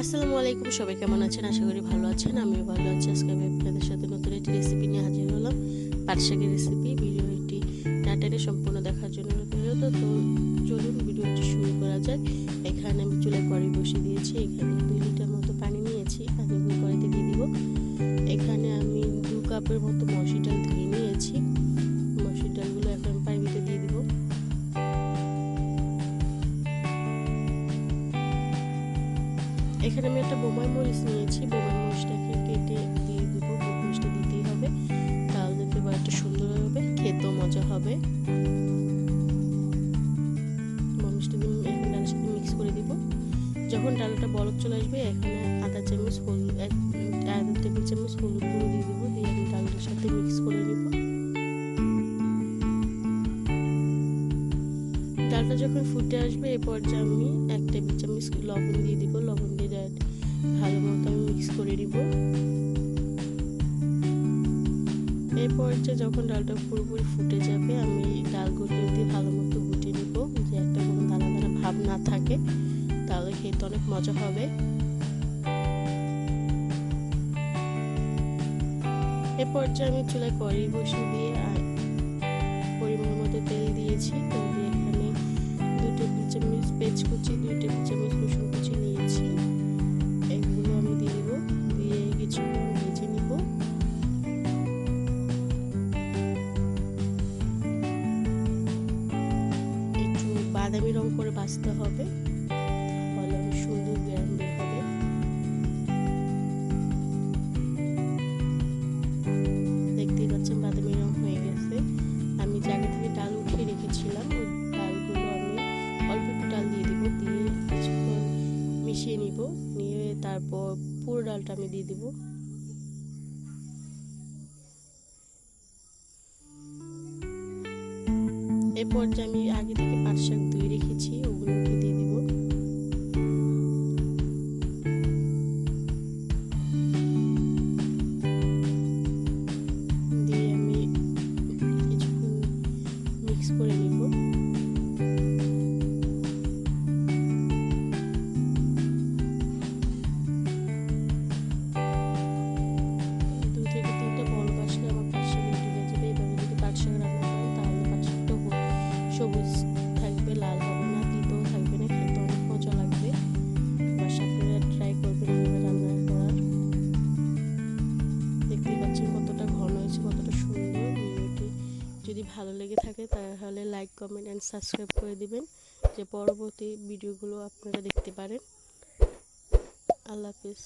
আসসালামু আলাইকুম, সবাই কেমন আছেন? আশা করি ভালো আছেন। আমিও ভালো আছি। আজকে আমি আপনাদের সাথে নতুন একটি রেসিপি নিয়ে হাজির হলাম, পাট শাকের রেসিপি। ভিডিওটি না টেনে সম্পূর্ণ দেখার জন্য অনুরোধ। তো চলুন ভিডিওটি শুরু করা যাক। এখানে আমি চুলায় কড়াই বসিয়ে দিয়েছি। এখানে 2 লিটার মতো পানি নিয়েছি। পানিগুলো কড়াইতে দিয়ে দিব। এখানে আমি 2 কাপের মতো মসুর ডাল ধুয়ে নিয়েছি। মসুর ডালগুলো এখন পানির ভিতরে দিয়ে দিব। এখানে আমি একটা বোম্বাই মরিচ নিয়েছি। বোম্বাই মরিচটাকে কেটে দিয়ে দিব। মরিচটা দিতেই হবে, তাহলে ফ্লেভারটা সুন্দর হবে, খেতেও মজা হবে। মরিচটা দিয়ে এখন ডালের সাথে মিক্স করে দিব। যখন ডালটা বলক চলে আসবে, এখানে আধা টেবিল চামচ হলুদ গুঁড়ো দিয়ে দিব। দিয়ে আমি ডালটার সাথে মিক্স করে নিব। ডালটা যখন ফুটে আসবে, এই পর্যায়ে আমি 1 টেবিল চামচ লবণ দিয়ে দিব। লবণ দিয়ে ভালো মতো আমি মিক্স করে নিব। এই পর্যায়ে যখন ডালটা পুরোপুরি ফুটে যাবে, আমি ডালগুলো দিয়ে ভালো মতো গুটিয়ে নিব, যে একটা কোনো দানা দানা ভাব না থাকে, তাহলে খেতে অনেক মজা হবে। এই পর্যায়ে আমি চুলায় কড়াই বসিয়ে দিয়ে পরিমাণ মতো তেল দিয়েছি। তেল দিয়ে এখানে 2 টেবিল চামচ পেঁয়াজ কুচি, 2 টেবিল চামচ রসুন কুচি নিয়েছি। এগুলো আমি দিয়ে দিব। দিয়ে কিছুক্ষণ ভেজে নিব। একটু বাদামি রং করে ভাজতে হবে, তাহলে অনেক সুন্দর গ্রান বের হবে। দেখতেই পাচ্ছেন বাদামি রং হয়ে গেছে। আমি যে আগে থেকে ডাল উঠিয়ে রেখেছিলাম, ওই ডালগুলো আমি অল্প একটু ডাল দিয়ে দিব। দিয়ে কিছুক্ষণ মিশিয়ে নিব। নিয়ে তারপর পুরো ডালটা আমি দিয়ে দিব। এই পর্যায়ে আমি আগে থেকে পাট শাক ধুয়ে রেখেছি, ওগুলো দিয়ে দিব। দিয়ে আমি কিছুক্ষণ মিক্স করে নিব। সবুজ থাকবে, লাল হবে না, তিতও থাকবে না, খেতে অনেক মজা লাগবে। বাসায় আপনারা ট্রাই করবেন এইভাবে রান্না করার। দেখতেই পাচ্ছেন কতটা ঘন হয়েছে, কতটা সুন্দর। ভিডিওটি যদি ভালো লেগে থাকে তাহলে লাইক, কমেন্ট অ্যান্ড সাবস্ক্রাইব করে দিবেন, যে পরবর্তী ভিডিওগুলো আপনারা দেখতে পারেন। আল্লাহ হাফিজ।